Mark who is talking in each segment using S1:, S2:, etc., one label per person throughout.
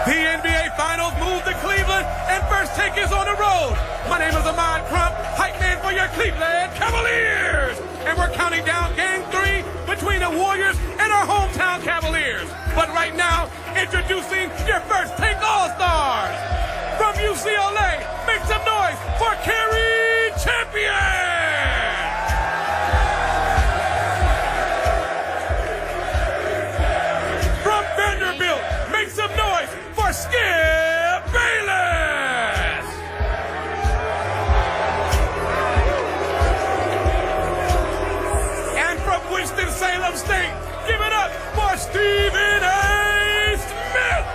S1: The NBA Finals move to Cleveland, and First Take is on the road. My name is Ahmad Crump, hype man for your Cleveland Cavaliers. And we're counting down Game 3 between the Warriors and our hometown Cavaliers. But right now, introducing your First Take All-Stars. From UCLA, make some noise for Kerry Champion. From Vanderbilt, make some noise for Skip Bayless. And from Winston-Salem State, give it up for Stephen A. Smith.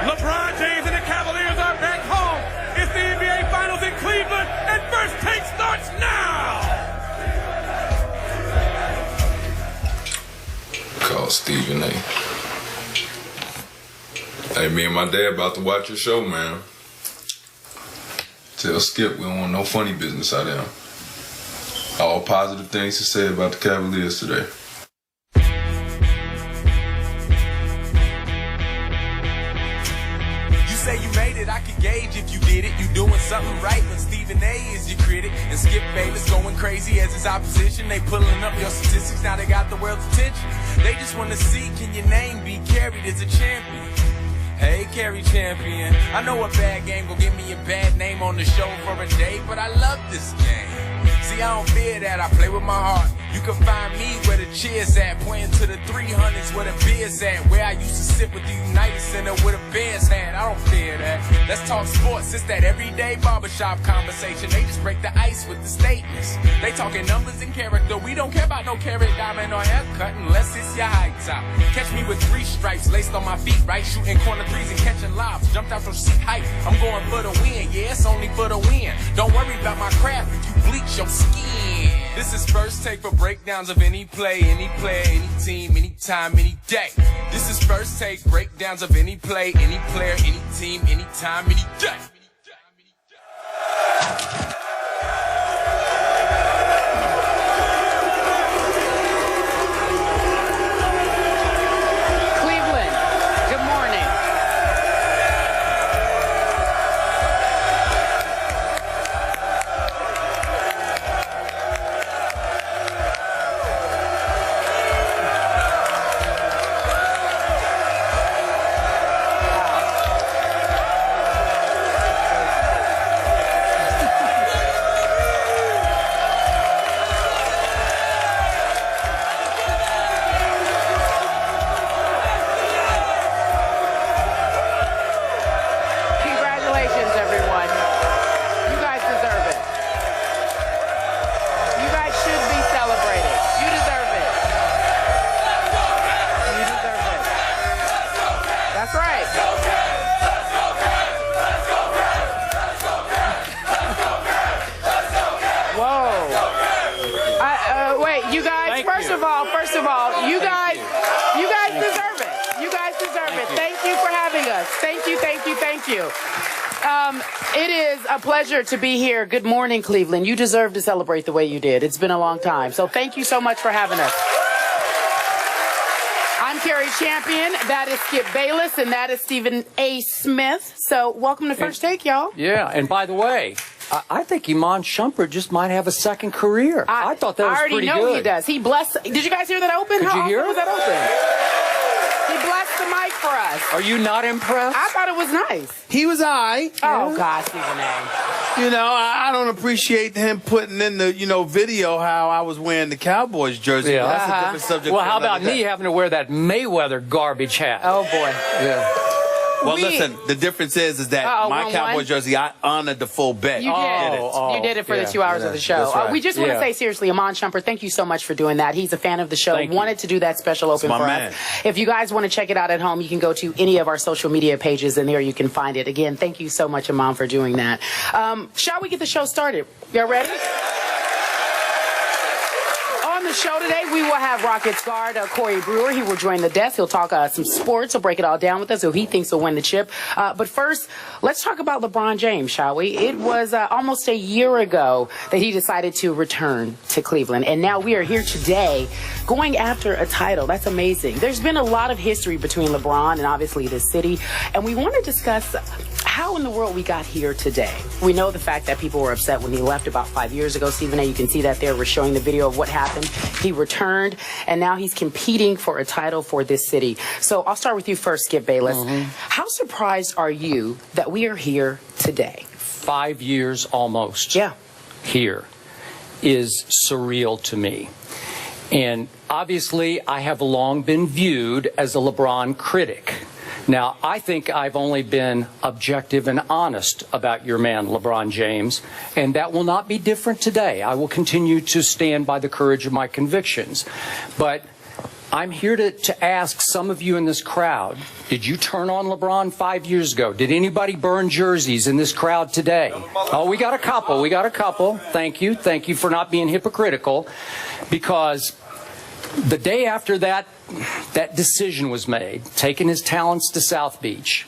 S1: LeBron James and the Cavaliers are back home. It's the NBA Finals in Cleveland, and First Take starts now.
S2: Call Stephen A. Hey, me and my dad about to watch your show, man. Tell Skip we don't want no funny business out of him. All positive things to say about the Cavaliers today.
S3: You say you made it, I can gauge if you did it. You doing something right when Stephen A is your critic. And Skip Bayless going crazy as his opposition. They pulling up your statistics, now they got the world's attention. They just want to see, can your name be carried as a champion? Hey, Kerry Champion, I know a bad game gon' give me a bad name on the show for a day, but I love this game. See, I don't fear that, I play with my heart. You can find me where the cheers at, pointing to the 300s where the beers at, where I used to sit with the United Center with a Bears hat. I don't fear that. Let's talk sports, it's that everyday barbershop conversation. They just break the ice with the statements. They talking numbers and character. We don't care about no carrot diamond or haircut unless it's your high top. Catch me with 3 stripes laced on my feet, right? Shooting corner threes and catching lobs. Jumped out from seat height. I'm going for the win. Yeah, it's only for the win. Don't worry about my craft if you bleach your skin. This is First Take for breakdowns of any play, any player, any team, anytime, any day. This is First Take, breakdowns of any play, any player, any team, anytime, any day.
S4: Cleveland, good morning. Congratulations, everyone. You guys deserve it. You guys should be celebrating. You deserve it. You deserve it. That's right. Whoa. Wait, you guys, first of all, you guys deserve it. You guys deserve it. Thank you for having us. Thank you, thank you, thank you. It is a pleasure to be here. Good morning, Cleveland. You deserve to celebrate the way you did. It's been a long time. So thank you so much for having us. I'm Kerry Champion. That is Skip Bayless, and that is Stephen A. Smith. So welcome to First Take, y'all.
S5: Yeah, and by the way, I think Iman Shumpert just might have a second career. I thought that was pretty good.
S4: I already know he does. He blessed. Did you guys hear that open?
S5: Could you hear?
S4: How was that open? He blessed the mic for us.
S5: Are you not impressed?
S4: I thought it was nice.
S6: He was high.
S4: Oh, God, Stephen A.
S6: You know, I don't appreciate him putting in the, video how I was wearing the Cowboys jersey.
S5: Yeah.
S6: That's a different subject.
S5: Well,
S6: for
S5: how
S6: another
S5: about me
S6: day.
S5: having to wear that Mayweather garbage hat?
S4: Oh, boy.
S5: Yeah.
S6: Well, listen, the difference is that my
S4: 1-1?
S6: Cowboy jersey, I honored the full bet.
S4: You did. You did it for the 2 hours of the show.
S6: That's right.
S4: We just want to say seriously, Iman Shumpert, thank you so much for doing that. He's a fan of the show. Wanted to do that special open for us. If you guys want to check it out at home, you can go to any of our social media pages, and there you can find it. Again, thank you so much, Iman, for doing that. Shall we get the show started? Y'all ready? On the the show today, we will have Rockets guard Corey Brewer. He will join the desk. He'll talk some sports. He'll break it all down with us, who he thinks will win the chip. But first, let's talk about LeBron James, shall we? It was almost a year ago that he decided to return to Cleveland. And now we are here today going after a title. That's amazing. There's been a lot of history between LeBron and obviously this city. And we want to discuss how in the world we got here today. We know the fact that people were upset when he left about 5 years ago. Stephen A., you can see that there. We're showing the video of what happened. He returned, and now he's competing for a title for this city. So I'll start with you first, Skip Bayless. How surprised are you that we are here today?
S5: 5 years almost.
S4: Yeah.
S5: Here is surreal to me. And obviously, I have long been viewed as a LeBron critic. Now, I think I've only been objective and honest about your man, LeBron James, and that will not be different today. I will continue to stand by the courage of my convictions. But I'm here to ask some of you in this crowd, did you turn on LeBron 5 years ago? Did anybody burn jerseys in this crowd today? Oh, we got a couple. We got a couple. Thank you. Thank you for not being hypocritical, because the day after that decision was made, taking his talents to South Beach,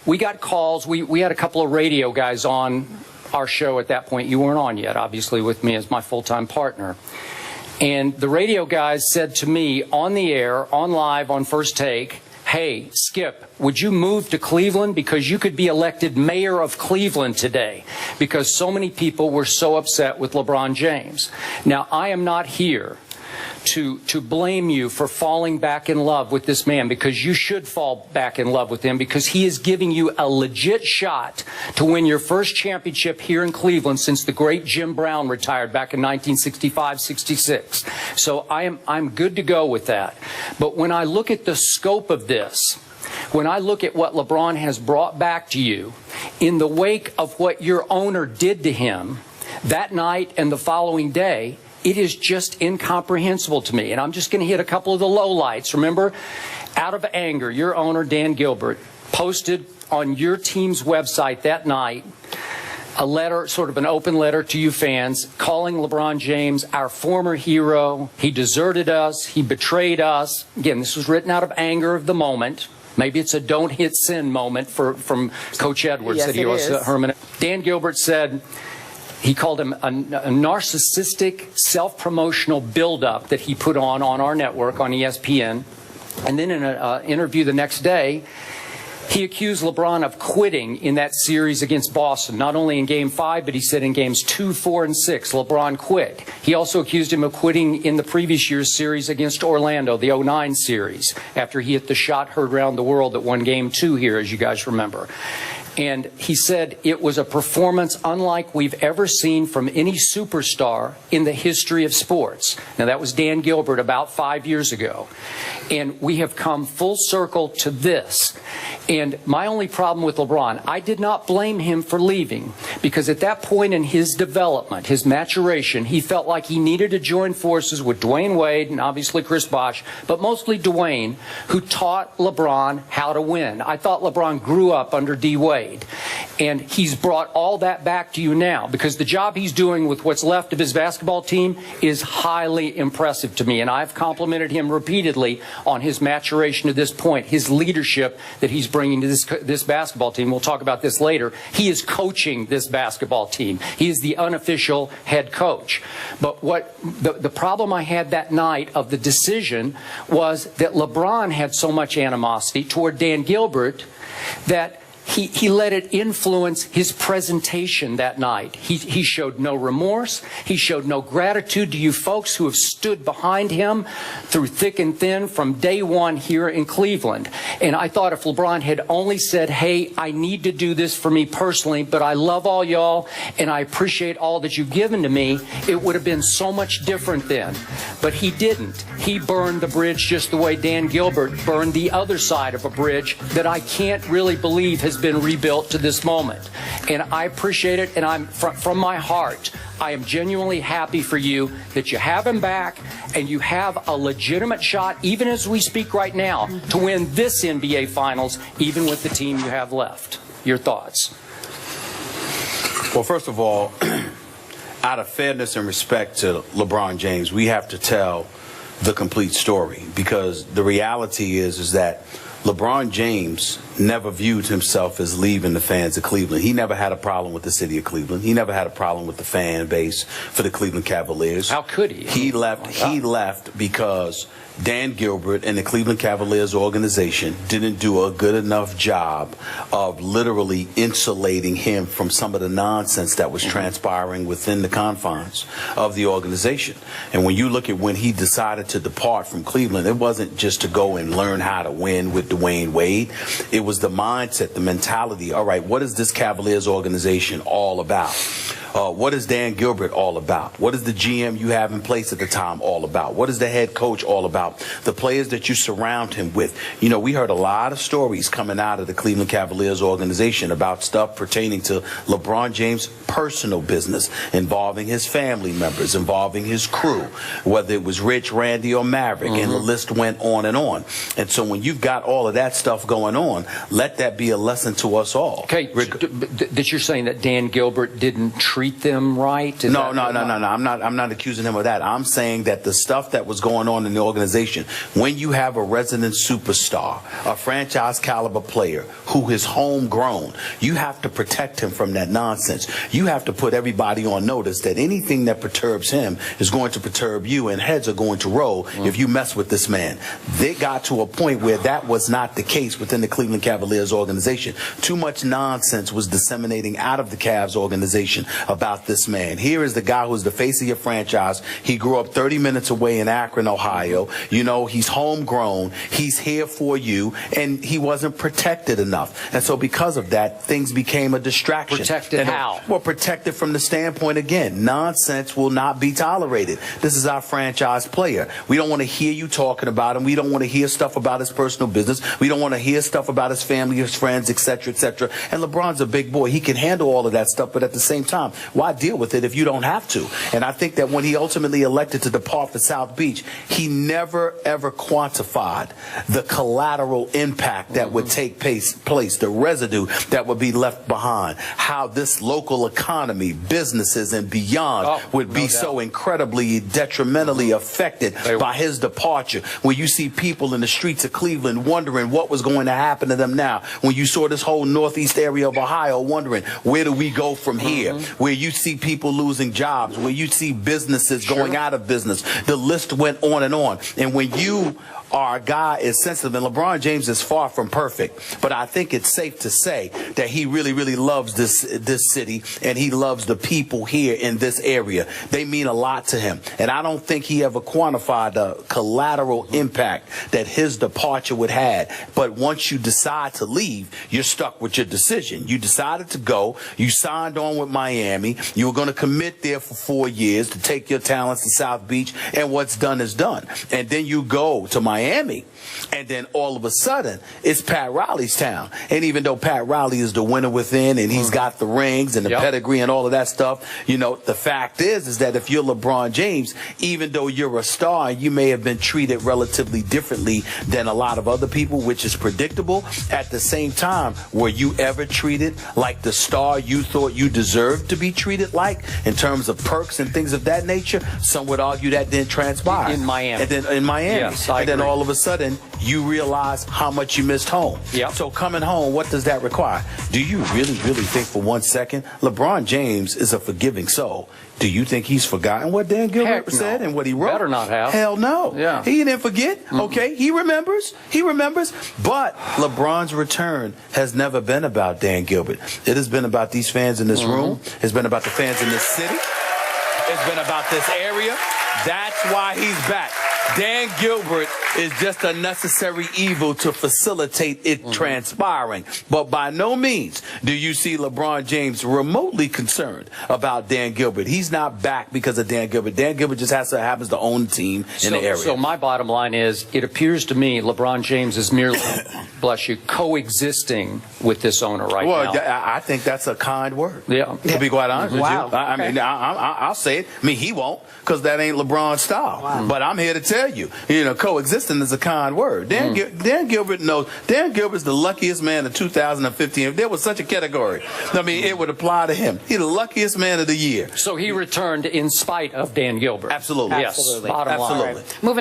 S5: we got calls. We had a couple of radio guys on our show at that point. You weren't on yet, obviously, with me as my full-time partner. And the radio guys said to me on the air, on live, on First Take, hey, Skip, would you move to Cleveland because you could be elected mayor of Cleveland today because so many people were so upset with LeBron James. Now, I am not here to blame you for falling back in love with this man, because you should fall back in love with him, because he is giving you a legit shot to win your first championship here in Cleveland since the great Jim Brown retired back in 1965-66. So I'm good to go with that. But when I look at the scope of this, when I look at what LeBron has brought back to you in the wake of what your owner did to him that night and the following day, it is just incomprehensible to me. And I'm just going to hit a couple of the lowlights. Remember, out of anger, your owner, Dan Gilbert, posted on your team's website that night a letter, sort of an open letter to you fans, calling LeBron James our former hero. He deserted us. He betrayed us. Again, this was written out of anger of the moment. Maybe it's a don't hit sin moment from Coach Edwards.
S4: Yes,
S5: that he was Herman. Dan Gilbert said, he called him a narcissistic, self-promotional buildup that he put on our network, on ESPN. And then in an interview the next day, he accused LeBron of quitting in that series against Boston, not only in Game 5, but he said in Games 2, 4, and 6, LeBron quit. He also accused him of quitting in the previous year's series against Orlando, the 09 series, after he hit the shot heard around the world that won Game 2 here, as you guys remember. And he said it was a performance unlike we've ever seen from any superstar in the history of sports. Now, that was Dan Gilbert about 5 years ago. And we have come full circle to this. And my only problem with LeBron, I did not blame him for leaving, because at that point in his development, his maturation, he felt like he needed to join forces with Dwayne Wade and obviously Chris Bosh, but mostly Dwayne, who taught LeBron how to win. I thought LeBron grew up under D. Wade. And he's brought all that back to you now, because the job he's doing with what's left of his basketball team is highly impressive to me. And I've complimented him repeatedly on his maturation to this point, his leadership that he's bringing to this basketball team. We'll talk about this later. He is coaching this basketball team. He is the unofficial head coach. But what the problem I had that night of the decision was that LeBron had so much animosity toward Dan Gilbert that he let it influence his presentation that night. He showed no remorse. He showed no gratitude to you folks who have stood behind him through thick and thin from day one here in Cleveland. And I thought if LeBron had only said, hey, I need to do this for me personally, but I love all y'all and I appreciate all that you've given to me, it would have been so much different then. But he didn't. He burned the bridge just the way Dan Gilbert burned the other side of a bridge that I can't really believe has been rebuilt to this moment. And I appreciate it, and I'm from my heart, I am genuinely happy for you that you have him back and you have a legitimate shot, even as we speak right now, to win this NBA Finals, even with the team you have left. Your thoughts?
S6: Well, first of all, out of fairness and respect to LeBron James, we have to tell the complete story, because the reality is that LeBron James never viewed himself as leaving the fans of Cleveland. He never had a problem with the city of Cleveland. He never had a problem with the fan base for the Cleveland Cavaliers.
S5: How could he?
S6: He left. He left because Dan Gilbert and the Cleveland Cavaliers organization didn't do a good enough job of literally insulating him from some of the nonsense that was transpiring within the confines of the organization. And when you look at when he decided to depart from Cleveland, it wasn't just to go and learn how to win with Dwayne Wade. It was the mindset, the mentality. All right, what is this Cavaliers organization all about? What is Dan Gilbert all about? What is the GM you have in place at the time all about? What is the head coach all about? The players that you surround him with. You know, we heard a lot of stories coming out of the Cleveland Cavaliers organization about stuff pertaining to LeBron James' personal business, involving his family members, involving his crew, whether it was Rich, Randy, or Maverick, and the list went on and on. And so when you've got all of that stuff going on, let that be a lesson to us all.
S5: Okay, that you're saying that Dan Gilbert didn't treat them right?
S6: No. I'm not accusing him of that. I'm saying that the stuff that was going on in the organization, when you have a resident superstar, a franchise caliber player who is homegrown, you have to protect him from that nonsense. You have to put everybody on notice that anything that perturbs him is going to perturb you, and heads are going to roll if you mess with this man. They got to a point where that was not the case within the Cleveland Cavaliers organization. Too much nonsense was disseminating out of the Cavs organization about this man. Here is the guy who's the face of your franchise. He grew up 30 minutes away in Akron, Ohio. You know, he's homegrown. He's here for you, and he wasn't protected enough. And so because of that, things became a distraction.
S5: Protected how?
S6: Well, protected from the standpoint, again, nonsense will not be tolerated. This is our franchise player. We don't want to hear you talking about him. We don't want to hear stuff about his personal business. We don't want to hear stuff about his family, his friends, etc., etc. And LeBron's a big boy. He can handle all of that stuff, but at the same time, why deal with it if you don't have to? And I think that when he ultimately elected to depart for South Beach, he never, ever quantified the collateral impact that would take place, the residue that would be left behind, how this local economy, businesses, and beyond would be so incredibly detrimentally affected by his departure. When you see people in the streets of Cleveland wondering what was going to happen to them now, when you saw this whole northeast area of Ohio wondering, where do we go from here? Where you see people losing jobs, where you see businesses going out of business. The list went on and on. And when you are a guy as sensitive, and LeBron James is far from perfect, but I think it's safe to say that he really, really loves this city, and he loves the people here in this area. They mean a lot to him. And I don't think he ever quantified the collateral impact that his departure would have. But once you decide to leave, you're stuck with your decision. You decided to go. You signed on with Miami. You were going to commit there for 4 years to take your talents to South Beach, and what's done is done. And then you go to Miami, and then all of a sudden it's Pat Riley's town. And even though Pat Riley is the winner within, and he's got the rings and the pedigree and all of that stuff, you know, the fact is that if you're LeBron James, even though you're a star, you may have been treated relatively differently than a lot of other people, which is predictable. At the same time, were you ever treated like the star you thought you deserved to be treated like, in terms of perks and things of that nature? Some would argue that didn't transpire.
S5: In Miami.
S6: And then in Miami.
S5: Yes,
S6: and then all of a sudden, you realize how much you missed home. So coming home, what does that require? Do you really, really think for 1 second LeBron James is a forgiving soul? Do you think he's forgotten what Dan Gilbert said and what he wrote?
S5: Better not have.
S6: Hell no. He didn't forget. Okay, he remembers. He remembers. But LeBron's return has never been about Dan Gilbert. It has been about these fans in this room. It's been about the fans in this city. It's been about this area. That's why he's back. Dan Gilbert is just a necessary evil to facilitate it transpiring. But by no means do you see LeBron James remotely concerned about Dan Gilbert. He's not back because of Dan Gilbert. Dan Gilbert just happens to own the team in the area.
S5: So my bottom line is, it appears to me LeBron James is merely, bless you, coexisting with this owner now.
S6: Well, I think that's a kind word. To be quite honest with you. I mean, I'll say it. I mean, he won't, because that ain't LeBron's style. But I'm here to tell you, coexisting is a kind word. Dan Gilbert knows. Dan Gilbert's the luckiest man of 2015. If there was such a category, I mean, it would apply to him. He's the luckiest man of the year.
S5: So he returned in spite of Dan Gilbert.
S6: Absolutely.
S5: Yes.
S4: Absolutely.
S5: Bottom line.
S6: Absolutely.
S4: Moving